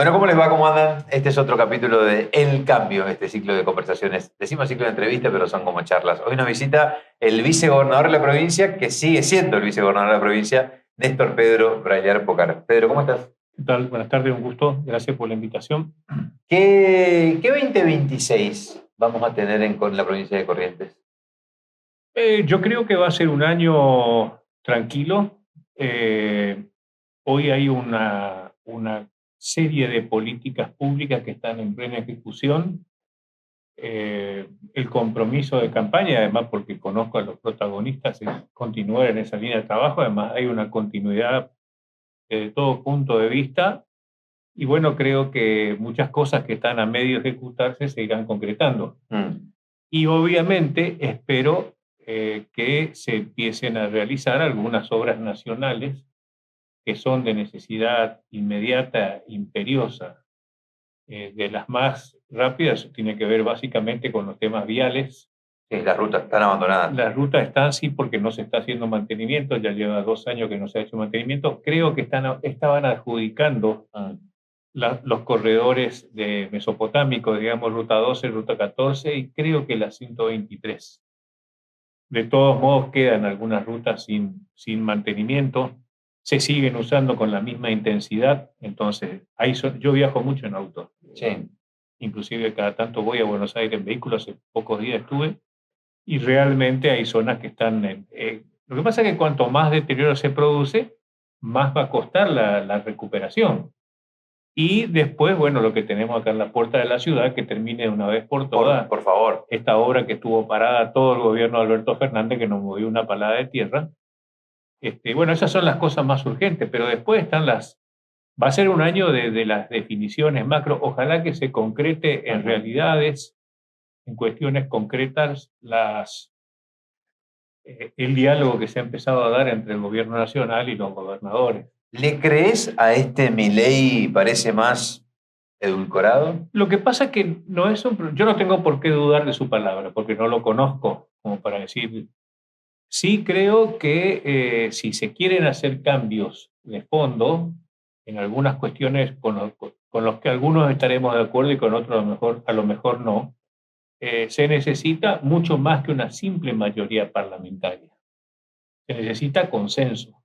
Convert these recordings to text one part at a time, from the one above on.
Bueno, ¿cómo les va? ¿Cómo andan? Este es otro capítulo de El Cambio, este ciclo de conversaciones. Decimos ciclo de entrevistas, pero son como charlas. Hoy nos visita el vicegobernador de la provincia, que sigue siendo el vicegobernador de la provincia, Néstor Pedro Brailar Pocar. Pedro, ¿cómo estás? ¿Qué tal? Buenas tardes, un gusto. Gracias por la invitación. ¿Qué 2026 vamos a tener con la provincia de Corrientes? Yo creo que va a ser un año tranquilo. Eh, Hoy hay una serie de políticas públicas que están en plena ejecución. El compromiso de campaña, además porque conozco a los protagonistas, es continuar en esa línea de trabajo. Además hay una continuidad desde todo punto de vista. Y bueno, creo que muchas cosas que están a medio ejecutarse se irán concretando. Y obviamente espero que se empiecen a realizar algunas obras nacionales que son de necesidad inmediata, imperiosa. De las más rápidas tiene que ver básicamente con los temas viales. Sí, las rutas están abandonadas. Las rutas están sí porque no se está haciendo mantenimiento, ya lleva 2 años que no se ha hecho mantenimiento. Creo que estaban adjudicando los corredores de mesopotámicos, digamos, ruta 12, ruta 14 y creo que la 123. De todos modos, quedan algunas rutas sin mantenimiento, se siguen usando con la misma intensidad, entonces yo viajo mucho en auto. Sí. Inclusive cada tanto voy a Buenos Aires en vehículo, hace pocos días estuve, y realmente hay zonas que están... lo que pasa es que cuanto más deterioro se produce, más va a costar la recuperación. Y después, bueno, lo que tenemos acá en la puerta de la ciudad, que termine de una vez por todas. Por favor. Esta obra que estuvo parada todo el gobierno de Alberto Fernández, que nos movió una palada de tierra. Bueno, esas son las cosas más urgentes, pero después están va a ser un año de las definiciones macro. Ojalá que se concrete en realidades, en cuestiones concretas, el diálogo que se ha empezado a dar entre el gobierno nacional y los gobernadores. ¿Le crees a este Milei parece más edulcorado? Lo que pasa es que yo no tengo por qué dudar de su palabra, porque no lo conozco como para decir. Sí creo que si se quieren hacer cambios de fondo en algunas cuestiones con los que algunos estaremos de acuerdo y con otros a lo mejor no, se necesita mucho más que una simple mayoría parlamentaria. Se necesita consenso.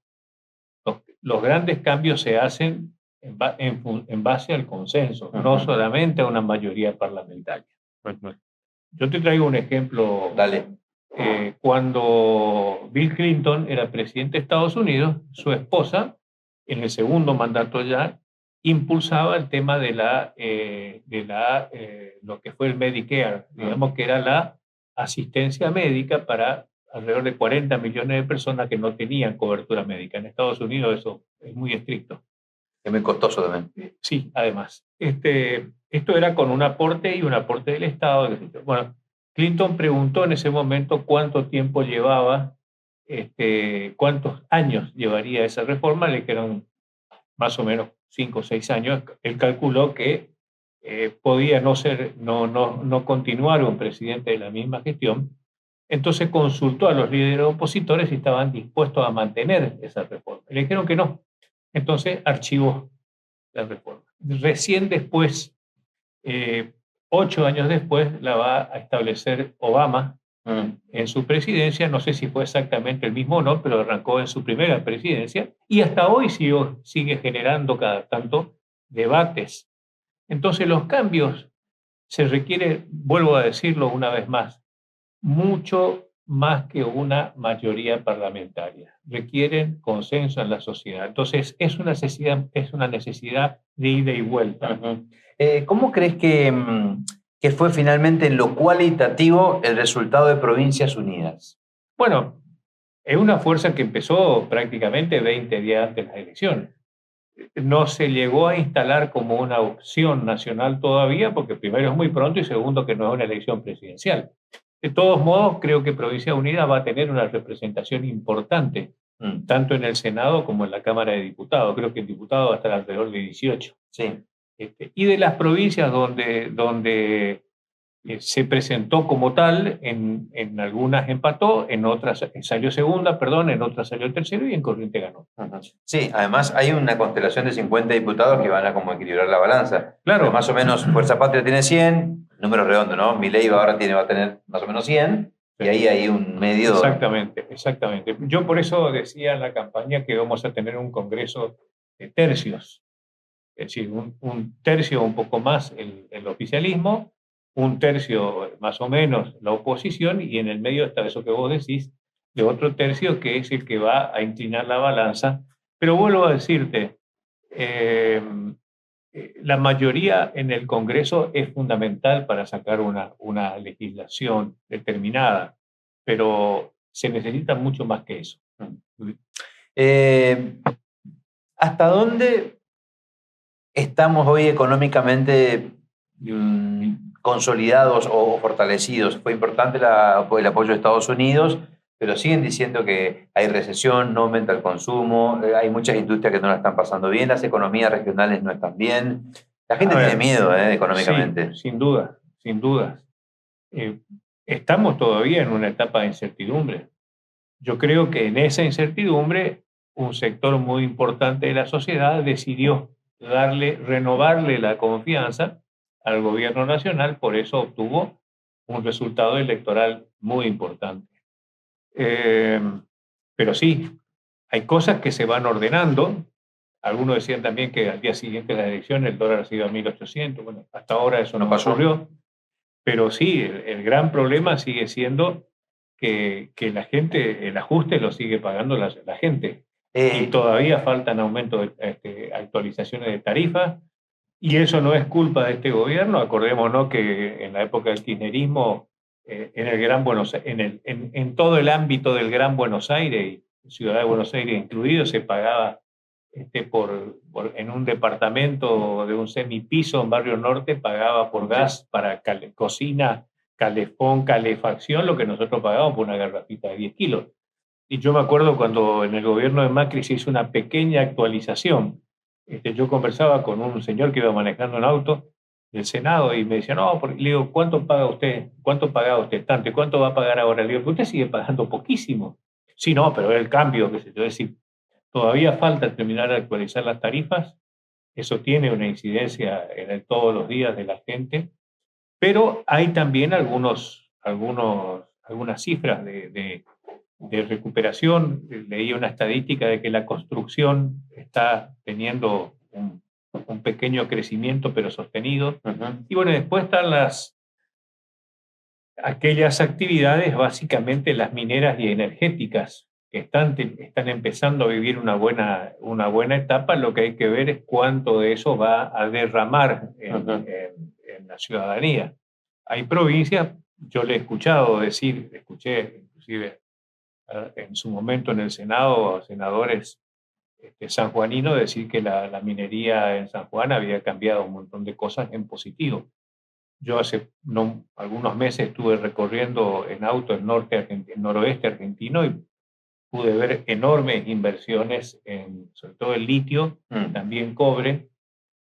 Los grandes cambios se hacen en base al consenso, no solamente a una mayoría parlamentaria. Yo te traigo un ejemplo. Dale. Cuando Bill Clinton era presidente de Estados Unidos, su esposa, en el segundo mandato ya, impulsaba el tema de lo que fue el Medicare, digamos que era la asistencia médica para alrededor de 40 millones de personas que no tenían cobertura médica. En Estados Unidos eso es muy estricto. Es muy costoso también. Sí, además. Esto era con un aporte y un aporte del Estado. Bueno, Clinton preguntó en ese momento cuánto tiempo llevaba, cuántos años llevaría esa reforma. Le dijeron más o menos 5 o 6 años. Él calculó que podía no continuar un presidente de la misma gestión. Entonces consultó a los líderes opositores si estaban dispuestos a mantener esa reforma. Le dijeron que no. Entonces archivó la reforma. Recién después, 8 años después, la va a establecer Obama en su presidencia. No sé si fue exactamente el mismo o no, pero arrancó en su primera presidencia y hasta hoy sigue generando cada tanto debates. Entonces los cambios se requiere, vuelvo a decirlo una vez más, mucho más que una mayoría parlamentaria. Requieren consenso en la sociedad. Entonces, es una necesidad de ida y vuelta. ¿Cómo crees que fue finalmente en lo cualitativo el resultado de Provincias Unidas? Bueno, es una fuerza que empezó prácticamente 20 días antes de las elecciones. No se llegó a instalar como una opción nacional todavía, porque primero es muy pronto y segundo que no es una elección presidencial. De todos modos, creo que Provincia Unida va a tener una representación importante, tanto en el Senado como en la Cámara de Diputados. Creo que el diputado va a estar alrededor de 18. Sí. Y de las provincias donde Se presentó como tal, en algunas empató, en otras salió segunda, perdón, en otras salió tercero y en Corrientes ganó. Sí, además hay una constelación de 50 diputados que van a como equilibrar la balanza. Claro. Pero más o menos Fuerza Patria tiene 100, número redondo, ¿no? Milei ahora va a tener más o menos 100, y ahí hay un medio... Exactamente, exactamente. Yo por eso decía en la campaña que vamos a tener un congreso de tercios, es decir, un tercio un poco más el oficialismo, un tercio más o menos la oposición, y en el medio está eso que vos decís, de otro tercio que es el que va a inclinar la balanza. Pero vuelvo a decirte, la mayoría en el Congreso es fundamental para sacar una legislación determinada, pero se necesita mucho más que eso. ¿Hasta dónde estamos hoy económicamente consolidados o fortalecidos? Fue importante el apoyo de Estados Unidos, pero siguen diciendo que hay recesión, no aumenta el consumo, hay muchas industrias que no la están pasando bien, las economías regionales no están bien. La gente tiene miedo económicamente. Sí, sin duda, sin duda. Estamos todavía en una etapa de incertidumbre. Yo creo que en esa incertidumbre un sector muy importante de la sociedad decidió renovarle la confianza al gobierno nacional, por eso obtuvo un resultado electoral muy importante. Pero sí, hay cosas que se van ordenando. Algunos decían también que al día siguiente de la elección el dólar ha sido a 1.800. Bueno, hasta ahora eso no ocurrió. Pero sí, el gran problema sigue siendo que la gente, el ajuste lo sigue pagando la gente. Y todavía faltan aumentos, actualizaciones de tarifas. Y eso no es culpa de este gobierno. Acordémonos que en la época del kirchnerismo, en el Gran Buenos en todo el ámbito del Gran Buenos Aires, Ciudad de Buenos Aires incluido, se pagaba en un departamento de un semipiso en Barrio Norte, pagaba por gas para cocina, calefón, calefacción, lo que nosotros pagábamos por una garrafita de 10 kilos. Y yo me acuerdo cuando en el gobierno de Macri se hizo una pequeña actualización. Yo conversaba con un señor que iba manejando un auto del Senado y me decía, no, le digo, ¿cuánto paga usted? ¿Cuánto pagaba usted? Tanto. ¿Y cuánto va a pagar ahora? Le digo, usted sigue pagando poquísimo. Sí, no, pero el cambio, qué sé yo, es decir, todavía falta terminar de actualizar las tarifas. Eso tiene una incidencia en todos los días de la gente, pero hay también algunas cifras de recuperación. Leí una estadística de que la construcción está teniendo un pequeño crecimiento, pero sostenido. Y bueno, después están aquellas actividades, básicamente las mineras y energéticas, que están empezando a vivir una buena etapa. Lo que hay que ver es cuánto de eso va a derramar en la ciudadanía. Hay provincias, yo le he escuchado decir, escuché inclusive en su momento en el Senado a senadores sanjuaninos decir que la minería en San Juan había cambiado un montón de cosas en positivo. Yo hace algunos meses estuve recorriendo en auto el noroeste argentino y pude ver enormes inversiones sobre todo el litio, también cobre,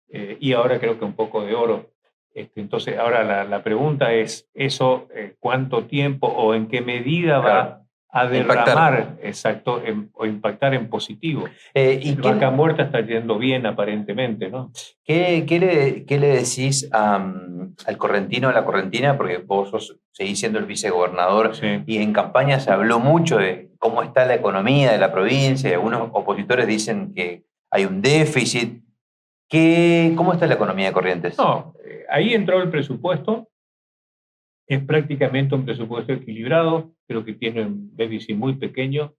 y ahora creo que un poco de oro. Entonces, ahora la pregunta es, ¿eso cuánto tiempo o en qué medida va a derramar, exacto, o impactar en positivo? Y Vaca Muerta está yendo bien aparentemente, ¿no? ¿Qué le decís al correntino, a la correntina? Porque vos seguís siendo el vicegobernador, sí, y en campaña se habló mucho de cómo está la economía de la provincia, y algunos opositores dicen que hay un déficit. ¿Cómo está la economía de Corrientes? No, ahí entró el presupuesto. Es prácticamente un presupuesto equilibrado, creo que tiene un déficit muy pequeño,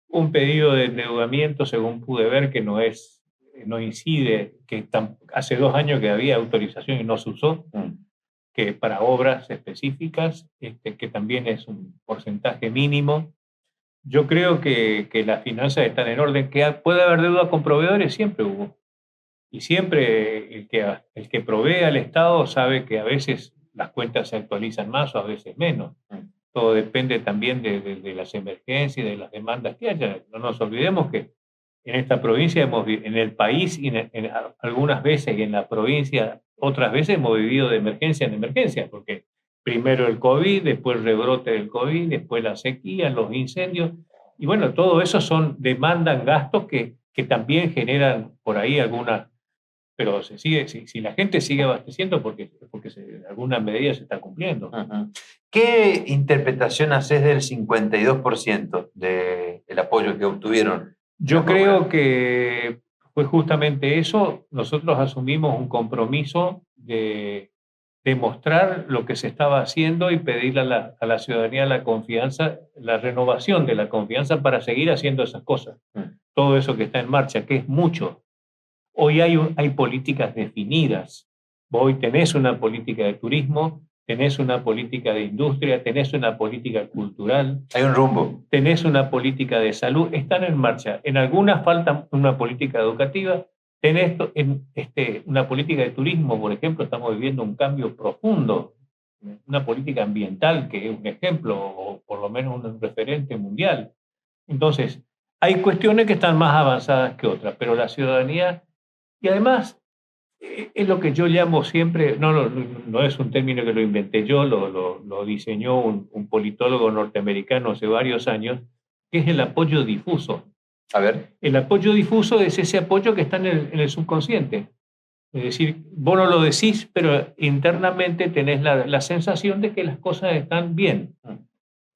un pedido de endeudamiento, según pude ver, que no incide, que hace 2 años que había autorización y no se usó, que para obras específicas, que también es un porcentaje mínimo. Yo creo que las finanzas están en orden, que puede haber deuda con proveedores, siempre hubo. Y siempre el que provee al Estado sabe que a veces las cuentas se actualizan más o a veces menos. Todo depende también de las emergencias y de las demandas que haya. No nos olvidemos que en esta provincia, en el país, y algunas veces y en la provincia, otras veces hemos vivido de emergencia en emergencia, porque primero el COVID, después el rebrote del COVID, después la sequía, los incendios. Y bueno, todo eso demandan gastos que también generan por ahí alguna, pero si la gente sigue abasteciendo porque en alguna medida se está cumpliendo. Ujú. ¿Qué interpretación haces del 52% del apoyo que obtuvieron? Yo creo que fue justamente eso. Nosotros asumimos un compromiso de demostrar lo que se estaba haciendo y pedirle a la ciudadanía la confianza, la renovación de la confianza para seguir haciendo esas cosas. Todo eso que está en marcha, que es mucho. Hoy hay políticas definidas. Hoy tenés una política de turismo, tenés una política de industria, tenés una política cultural. Hay un rumbo. Tenés una política de salud, están en marcha. En algunas falta una política educativa. Tenés una política de turismo, por ejemplo, estamos viviendo un cambio profundo. Una política ambiental que es un ejemplo, o por lo menos un referente mundial. Entonces, hay cuestiones que están más avanzadas que otras, pero la ciudadanía, y además, es lo que yo llamo siempre, no es un término que lo inventé yo, lo diseñó un politólogo norteamericano hace varios años, que es el apoyo difuso. A ver. El apoyo difuso es ese apoyo que está en el subconsciente. Es decir, vos no lo decís, pero internamente tenés la sensación de que las cosas están bien,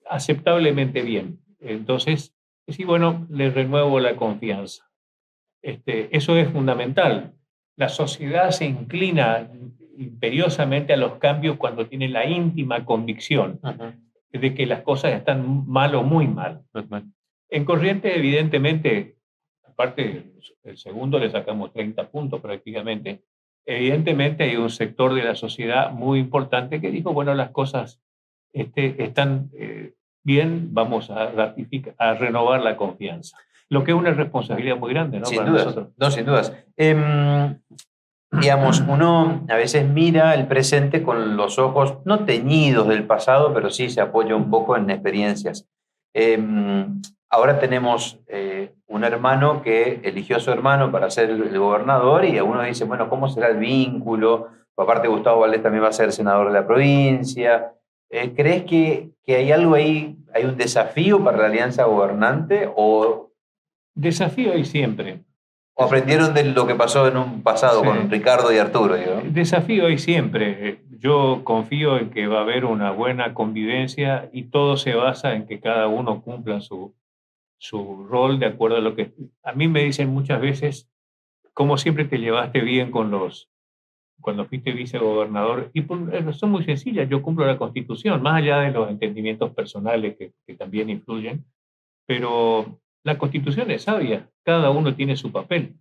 aceptablemente bien. Entonces, sí, bueno, les renuevo la confianza. Eso es fundamental. La sociedad se inclina imperiosamente a los cambios cuando tiene la íntima convicción de que las cosas están mal o muy mal. En Corrientes, evidentemente, aparte el segundo le sacamos 30 puntos prácticamente, evidentemente hay un sector de la sociedad muy importante que dijo, bueno, las cosas están bien, vamos a renovar la confianza. Lo que es una responsabilidad muy grande, ¿no? Sin para dudas, nosotros. no, sin dudas. Digamos, uno a veces mira el presente con los ojos no teñidos del pasado, pero sí se apoya un poco en experiencias. Ahora tenemos un hermano que eligió a su hermano para ser el gobernador y uno dice, bueno, ¿cómo será el vínculo? Aparte, Gustavo Valdés también va a ser senador de la provincia. ¿Crees que hay algo ahí, hay un desafío para la alianza gobernante o Desafío hay siempre. ¿O aprendieron de lo que pasó en un pasado con Ricardo y Arturo? Digo? Desafío hay siempre. Yo confío en que va a haber una buena convivencia y todo se basa en que cada uno cumpla su rol de acuerdo a lo que... A mí me dicen muchas veces, ¿cómo siempre te llevaste bien cuando fuiste vicegobernador? Y por razón muy sencilla, yo cumplo la Constitución, más allá de los entendimientos personales que también influyen, pero la Constitución es sabia, cada uno tiene su papel.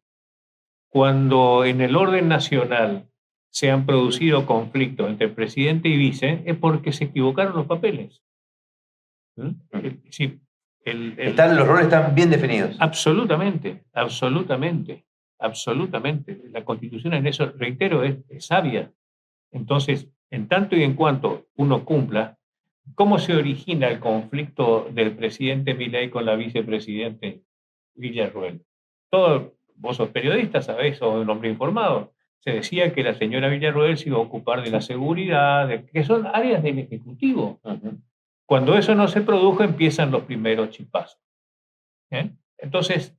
Cuando en el orden nacional se han producido conflictos entre presidente y vice, es porque se equivocaron los papeles. Sí, los roles están bien definidos. Absolutamente, absolutamente, absolutamente. La Constitución en eso, reitero, es sabia. Entonces, en tanto y en cuanto uno cumpla, ¿cómo se origina el conflicto del presidente Milei con la vicepresidente Villarruel? Vos sos periodista, sabés, sos un hombre informado. Se decía que la señora Villarruel se iba a ocupar de la seguridad, que son áreas del Ejecutivo. Cuando eso no se produjo, empiezan los primeros chispazos. Entonces,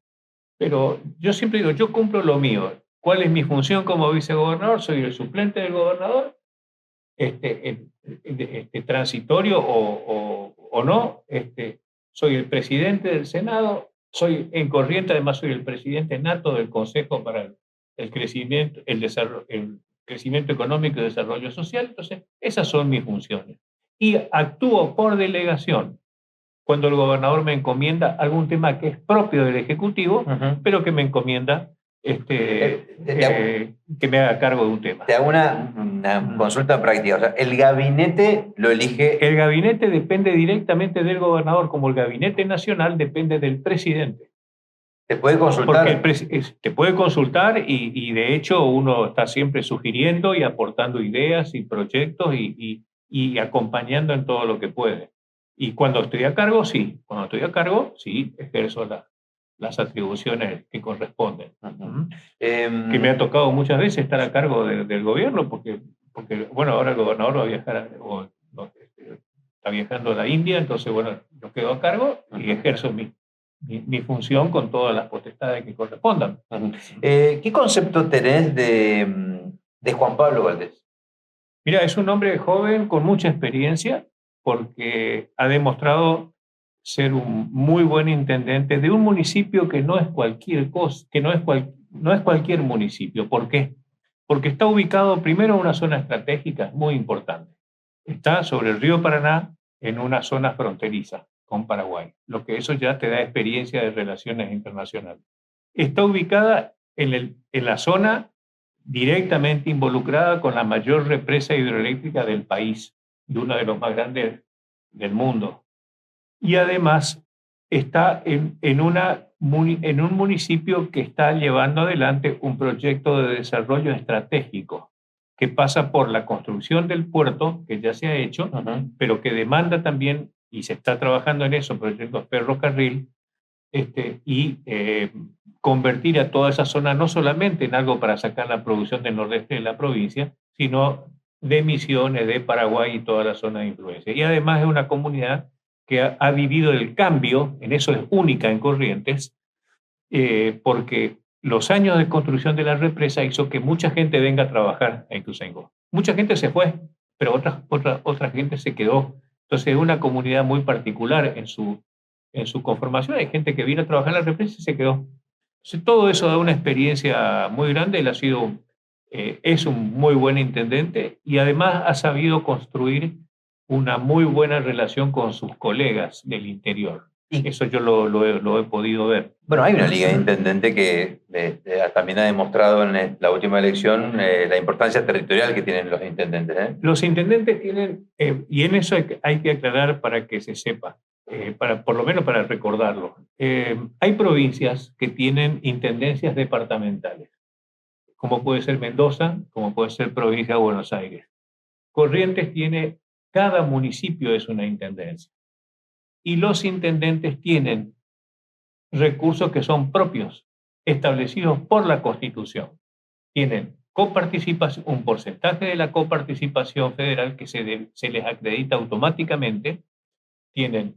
pero yo siempre digo, yo cumplo lo mío. ¿Cuál es mi función como vicegobernador? Soy el suplente del gobernador, transitorio o no. Soy el presidente del Senado, soy en Corrientes, además soy el presidente nato del Consejo para el crecimiento, el crecimiento económico y desarrollo social. Entonces, esas son mis funciones. Y actúo por delegación cuando el gobernador me encomienda algún tema que es propio del Ejecutivo, pero que me encomienda que me haga cargo de un tema. Te hago una consulta práctica. O sea, ¿el gabinete lo elige? El gabinete depende directamente del gobernador, como el gabinete nacional depende del presidente. ¿Te puede consultar? Porque te puede consultar y de hecho uno está siempre sugiriendo y aportando ideas y proyectos y acompañando en todo lo que puede. Y cuando estoy a cargo, sí. Cuando estoy a cargo, sí, ejerzo las atribuciones que corresponden. Que me ha tocado muchas veces estar a cargo del gobierno, porque bueno, ahora el gobernador va a viajar, está viajando a la India, entonces, bueno, yo quedo a cargo y ejerzo mi función con todas las potestades que correspondan. ¿Qué concepto tenés de Juan Pablo Valdés? Mira, es un hombre joven con mucha experiencia porque ha demostrado ser un muy buen intendente de un municipio que no es cualquier cosa, que no es cualquier municipio. ¿Por qué? Porque está ubicado primero en una zona estratégica muy importante. Está sobre el río Paraná en una zona fronteriza con Paraguay, lo que eso ya te da experiencia de relaciones internacionales. Está ubicada en la zona directamente involucrada con la mayor represa hidroeléctrica del país, de uno de los más grandes del mundo. Y además está en un municipio que está llevando adelante un proyecto de desarrollo estratégico que pasa por la construcción del puerto, que ya se ha hecho, pero que demanda también, y se está trabajando en eso, proyectos ferrocarril, y convertir a toda esa zona no solamente en algo para sacar la producción del nordeste de la provincia, sino de Misiones, de Paraguay y toda la zona de influencia. Y además es una comunidad que ha vivido el cambio, en eso es única en Corrientes, porque los años de construcción de la represa hizo que mucha gente venga a trabajar a Ituzaingó. Mucha gente se fue, pero otra gente se quedó. Entonces es una comunidad muy particular en su conformación. Hay gente que vino a trabajar en la represa y se quedó. Entonces, todo eso da una experiencia muy grande. Él es un muy buen intendente y además ha sabido construir una muy buena relación con sus colegas del interior. Eso yo lo he podido ver. Bueno, hay una liga de intendente que también ha demostrado en la última elección la importancia territorial que tienen los intendentes. Los intendentes tienen, y en eso hay que aclarar para que se sepa, por lo menos para recordarlo. Hay provincias que tienen intendencias departamentales, como puede ser Mendoza, como puede ser provincia de Buenos Aires. Corrientes tiene, cada municipio es una intendencia. Y los intendentes tienen recursos que son propios, establecidos por la Constitución. Tienen coparticipación, un porcentaje de la coparticipación federal que se les acredita automáticamente. Tienen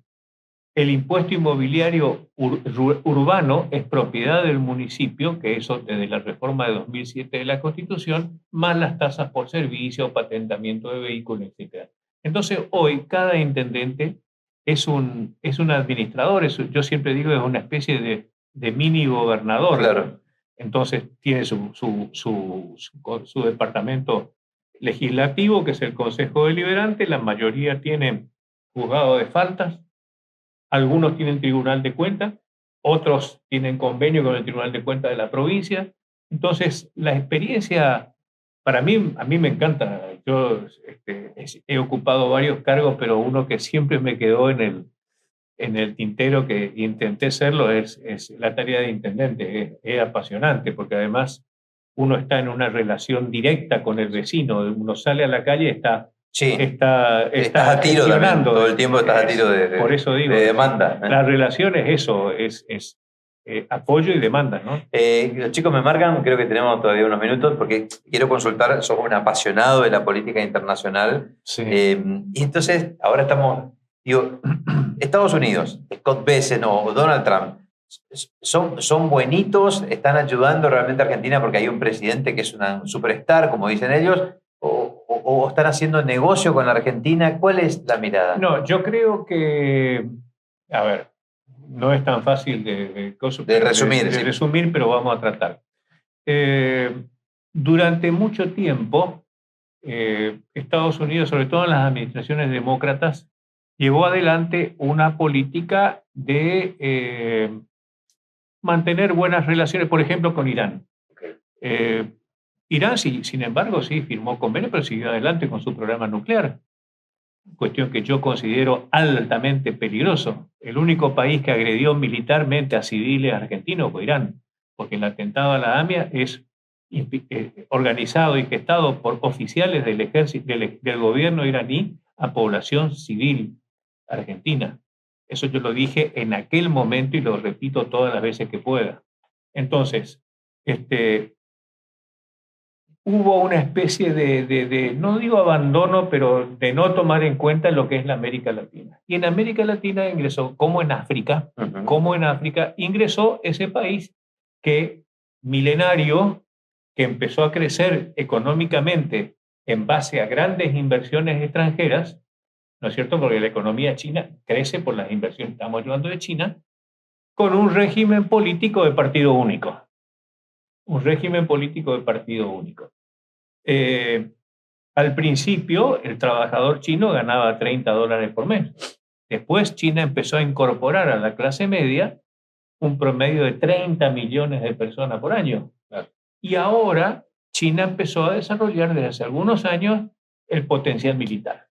el impuesto inmobiliario urbano, es propiedad del municipio, que eso desde la reforma de 2007 de la Constitución, más las tasas por servicio, patentamiento de vehículos, etc. Entonces, hoy cada intendente es un administrador, yo siempre digo es una especie de mini gobernador. Claro. Entonces tiene su departamento legislativo, que es el Consejo Deliberante, la mayoría tienen juzgado de faltas, algunos tienen tribunal de cuentas, otros tienen convenio con el tribunal de cuentas de la provincia. Entonces, la experiencia, a mí me encanta. Yo he ocupado varios cargos, pero uno que siempre me quedó en el tintero, que intenté serlo, es la tarea de intendente. Es apasionante, porque además uno está en una relación directa con el vecino. Uno sale a la calle y estás a tiro también, todo el tiempo estás a tiro por eso digo, de demanda. La relación es eso, es apoyo y demanda, ¿no? Los chicos me marcan, creo que tenemos todavía unos minutos, porque quiero consultar, sos un apasionado de la política internacional. Sí. Y entonces, ahora estamos, digo, Estados Unidos, Scott Bessent o Donald Trump, son buenitos, están ayudando realmente a Argentina porque hay un presidente que es un superstar, como dicen ellos, o están haciendo negocio con la Argentina. ¿Cuál es la mirada? No, yo creo que, a ver, no es tan fácil de resumir, pero vamos a tratar. Durante mucho tiempo, Estados Unidos, sobre todo en las administraciones demócratas, llevó adelante una política de mantener buenas relaciones, por ejemplo, con Irán. Okay. Irán, sin embargo, sí firmó convenio, pero siguió adelante con su programa nuclear. Cuestión que yo considero altamente peligroso. El único país que agredió militarmente a civiles argentinos fue Irán, porque el atentado a la AMIA es organizado y gestado por oficiales del ejército, del gobierno iraní a población civil argentina. Eso yo lo dije en aquel momento y lo repito todas las veces que pueda. Entonces, hubo una especie no digo abandono, pero de no tomar en cuenta lo que es la América Latina. Y en América Latina ingresó, como en África, ingresó ese país que milenario, que empezó a crecer económicamente en base a grandes inversiones extranjeras, ¿no es cierto? Porque la economía china crece por las inversiones, estamos hablando de China, con un régimen político de partido único. Un régimen político de partido único. Al principio, el trabajador chino ganaba $30 por mes. Después, China empezó a incorporar a la clase media un promedio de 30 millones de personas por año. Y ahora, China empezó a desarrollar desde hace algunos años el potencial militar,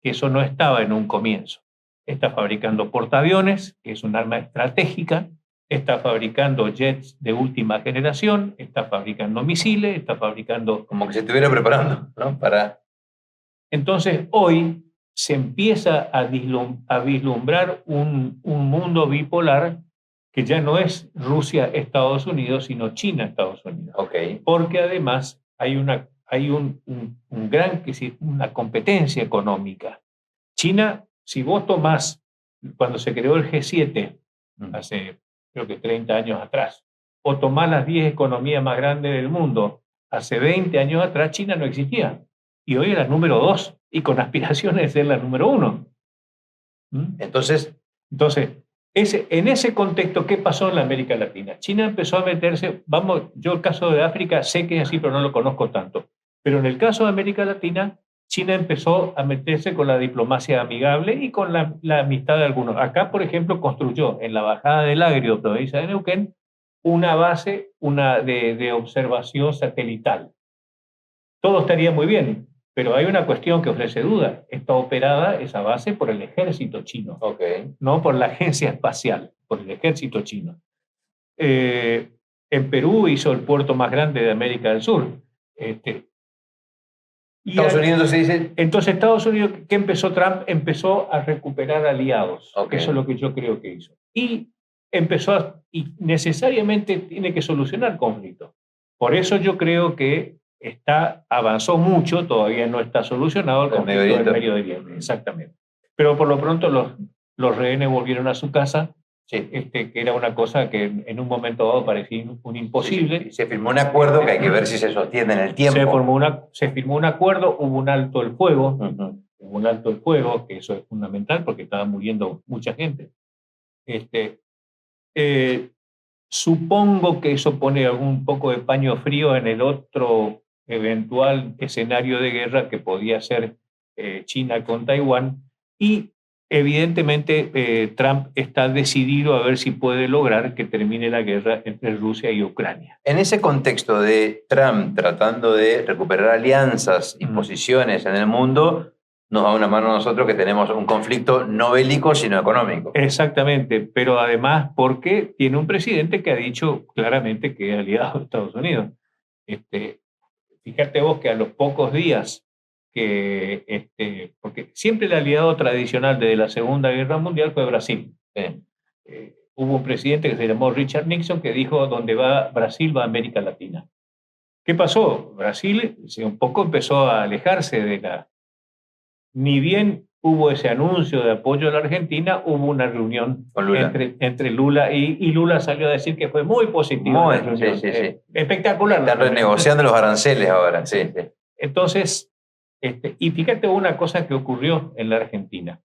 que eso no estaba en un comienzo. Está fabricando portaaviones, que es un arma estratégica, está fabricando jets de última generación, está fabricando misiles, está fabricando... Como que se estuviera preparando, ¿no? Entonces, hoy se empieza a vislumbrar un mundo bipolar que ya no es Rusia-Estados Unidos, sino China-Estados Unidos. Okay. Porque además hay una competencia económica. China, si vos tomás, cuando se creó el G7, hace creo que 30 años atrás, o tomás las 10 economías más grandes del mundo, hace 20 años atrás China no existía. Y hoy es la número 2 y con aspiraciones de ser la número 1. Entonces, en ese contexto, ¿qué pasó en la América Latina? China empezó a meterse, yo el caso de África sé que es así, pero no lo conozco tanto. Pero en el caso de América Latina, China empezó a meterse con la diplomacia amigable y con la amistad de algunos. Acá, por ejemplo, construyó en la Bajada del Agrio, provincia de Neuquén, una base de observación satelital. Todo estaría muy bien, pero hay una cuestión que ofrece duda. Está operada esa base por el ejército chino, no por la agencia espacial, por el ejército chino. En Perú hizo el puerto más grande de América del Sur. Estados Unidos se dice... Entonces Estados Unidos, ¿qué empezó Trump? Empezó a recuperar aliados. Eso es lo que yo creo que hizo. Y y necesariamente tiene que solucionar conflictos. Por eso yo creo que avanzó mucho, todavía no está solucionado el conflicto del Medio Oriente. Exactamente. Pero por lo pronto los rehenes volvieron a su casa, que era una cosa que en un momento dado parecía un imposible. Sí. Se firmó un acuerdo que hay que ver si se sostiene en el tiempo. Se firmó un acuerdo, hubo un alto el fuego, hubo un alto el fuego, que eso es fundamental porque estaba muriendo mucha gente. Supongo que eso pone un poco de paño frío en el otro eventual escenario de guerra que podía ser China con Taiwán, y evidentemente Trump está decidido a ver si puede lograr que termine la guerra entre Rusia y Ucrania. En ese contexto de Trump tratando de recuperar alianzas y posiciones en el mundo, nos da una mano a nosotros que tenemos un conflicto no bélico, sino económico. Exactamente, pero además porque tiene un presidente que ha dicho claramente que es aliado de Estados Unidos. Fíjate vos que a los pocos días porque siempre el aliado tradicional desde la Segunda Guerra Mundial fue Brasil. Hubo un presidente que se llamó Richard Nixon que dijo: donde va Brasil va América Latina. ¿Qué pasó? Brasil un poco empezó a alejarse ni bien hubo ese anuncio de apoyo a la Argentina, hubo una reunión entre Lula y Lula salió a decir que fue muy positiva. Espectacular. Están renegociando los aranceles ahora. Sí. Entonces, y fíjate una cosa que ocurrió en la Argentina,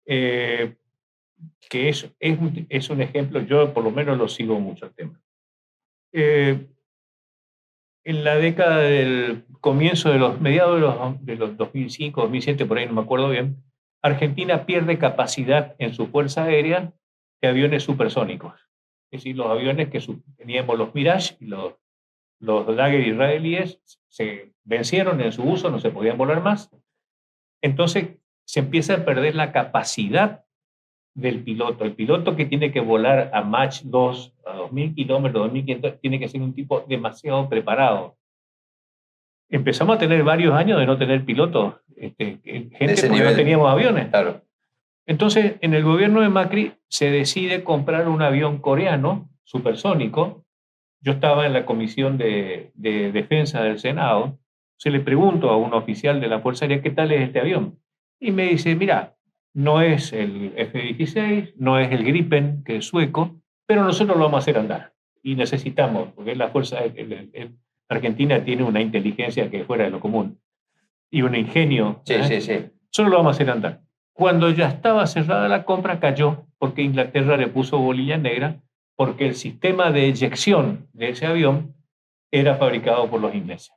que es un ejemplo, yo por lo menos lo sigo mucho el tema. En la década del comienzo de mediados de los 2005, 2007, por ahí no me acuerdo bien, Argentina pierde capacidad en su fuerza aérea de aviones supersónicos. Es decir, los aviones que teníamos, los Mirage y los Dagger israelíes, se vencieron en su uso, no se podían volar más. Entonces se empieza a perder la capacidad del piloto. El piloto que tiene que volar a Mach 2, a 2.000 kilómetros, 2.500, tiene que ser un tipo demasiado preparado. Empezamos a tener varios años de no tener pilotos, gente porque no teníamos aviones. Claro. Entonces, en el gobierno de Macri se decide comprar un avión coreano, supersónico, yo estaba en la Comisión de Defensa del Senado, se le pregunto a un oficial de la Fuerza Aérea qué tal es este avión. Y me dice, mira, no es el F-16, no es el Gripen, que es sueco, pero nosotros lo vamos a hacer andar. Y necesitamos, porque la Fuerza Argentina tiene una inteligencia que es fuera de lo común y un ingenio. Sí, sí, sí. Solo lo vamos a hacer andar. Cuando ya estaba cerrada la compra, cayó porque Inglaterra le puso bolilla negra, porque el sistema de eyección de ese avión era fabricado por los ingleses.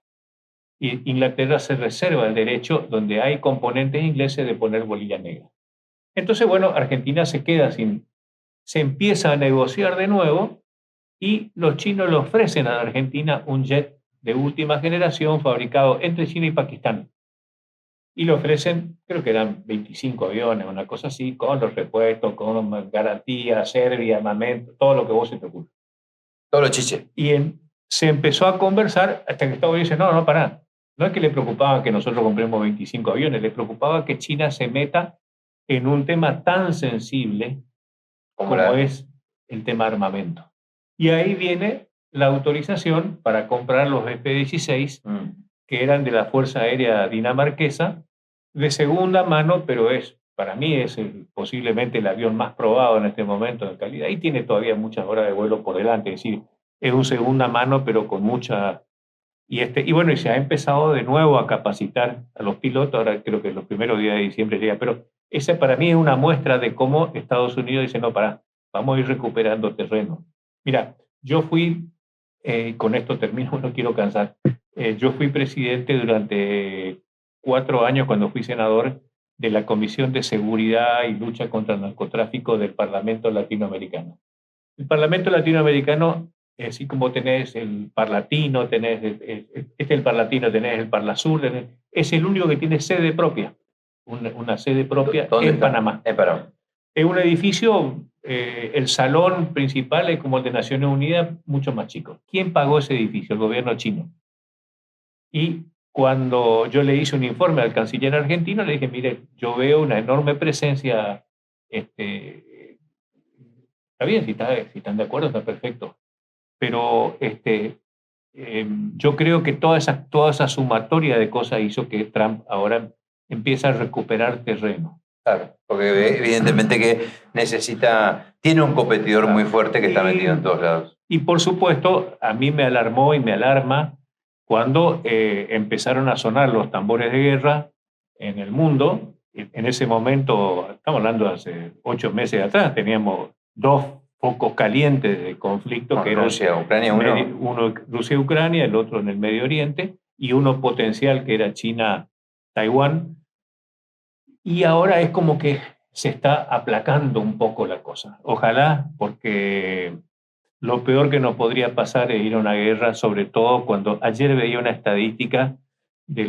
Y Inglaterra se reserva el derecho, donde hay componentes ingleses, de poner bolilla negra. Entonces, bueno, Argentina se queda sin, se empieza a negociar de nuevo y los chinos le ofrecen a la Argentina un jet de última generación fabricado entre China y Pakistán. Y le ofrecen, creo que eran 25 aviones, una cosa así, con los repuestos, con garantía, Serbia, armamento, todo lo que vos se te ocurra. Todo lo chiche. Y se empezó a conversar hasta que Estados Unidos dice, no, no, pará. No es que le preocupaba que nosotros compremos 25 aviones, le preocupaba que China se meta en un tema tan sensible como es el tema armamento. Y ahí viene la autorización para comprar los F-16, que eran de la Fuerza Aérea Dinamarquesa, de segunda mano, pero para mí es posiblemente el avión más probado en este momento de calidad, y tiene todavía muchas horas de vuelo por delante, es decir, es un segunda mano, pero con mucha... Y bueno, y se ha empezado de nuevo a capacitar a los pilotos, ahora creo que los primeros días de diciembre llega, pero esa para mí es una muestra de cómo Estados Unidos dice, no, pará, vamos a ir recuperando terreno. Mira, yo fui, con esto termino, no quiero cansar, yo fui presidente durante 4 años, cuando fui senador, de la Comisión de Seguridad y Lucha contra el Narcotráfico del Parlamento Latinoamericano. El Parlamento Latinoamericano, así como tenés el Parlatino, tenés el Parlatino, tenés el Parlasur, es el único que tiene sede propia, una sede propia en Panamá. En Panamá. Es un edificio, el salón principal es como el de Naciones Unidas, mucho más chico. ¿Quién pagó ese edificio? El gobierno chino. Y cuando yo le hice un informe al canciller argentino, le dije, mire, yo veo una enorme presencia, está bien, si están de acuerdo, está perfecto. Pero yo creo que toda esa sumatoria de cosas hizo que Trump ahora empiece a recuperar terreno. Claro, porque evidentemente que tiene un competidor muy fuerte que está metido en todos lados. Y por supuesto, a mí me alarmó y me alarma cuando empezaron a sonar los tambores de guerra en el mundo. En ese momento, estamos hablando de hace 8 meses atrás, teníamos 2 focos calientes de conflicto, que eran Rusia, Ucrania, uno Rusia y Ucrania, el otro en el Medio Oriente, y uno potencial que era China, Taiwán. Y ahora es como que se está aplacando un poco la cosa. Ojalá, porque lo peor que nos podría pasar es ir a una guerra, sobre todo cuando ayer veía una estadística de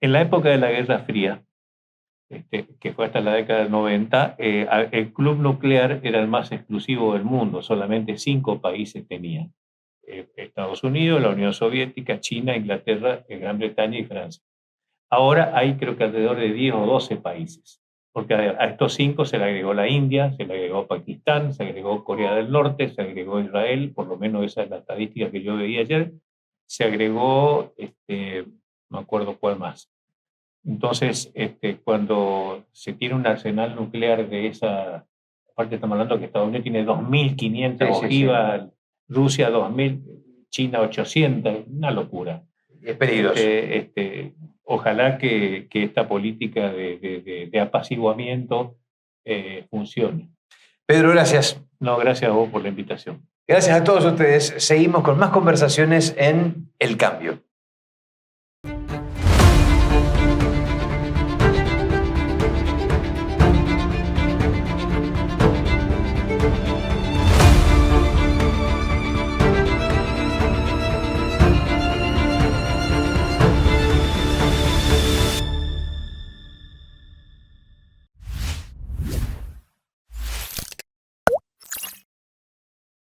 en la época de la Guerra Fría, que fue hasta la década del 90, el club nuclear era el más exclusivo del mundo, solamente 5 países tenían. Estados Unidos, la Unión Soviética, China, Inglaterra, Gran Bretaña y Francia. Ahora hay creo que alrededor de 10 o 12 países, porque a estos 5 se le agregó la India, se le agregó Pakistán, se agregó Corea del Norte, se agregó Israel, por lo menos esa es la estadística que yo veía ayer, se agregó, no me acuerdo cuál más. Entonces, cuando se tiene un arsenal nuclear de esa, aparte estamos hablando que Estados Unidos tiene 2.500 ojivas, sí. Rusia 2.000, China 800, una locura. Es peligroso. Ojalá que esta política de apaciguamiento funcione. Pedro, gracias. No, gracias a vos por la invitación. Gracias a todos ustedes. Seguimos con más conversaciones en El Cambio.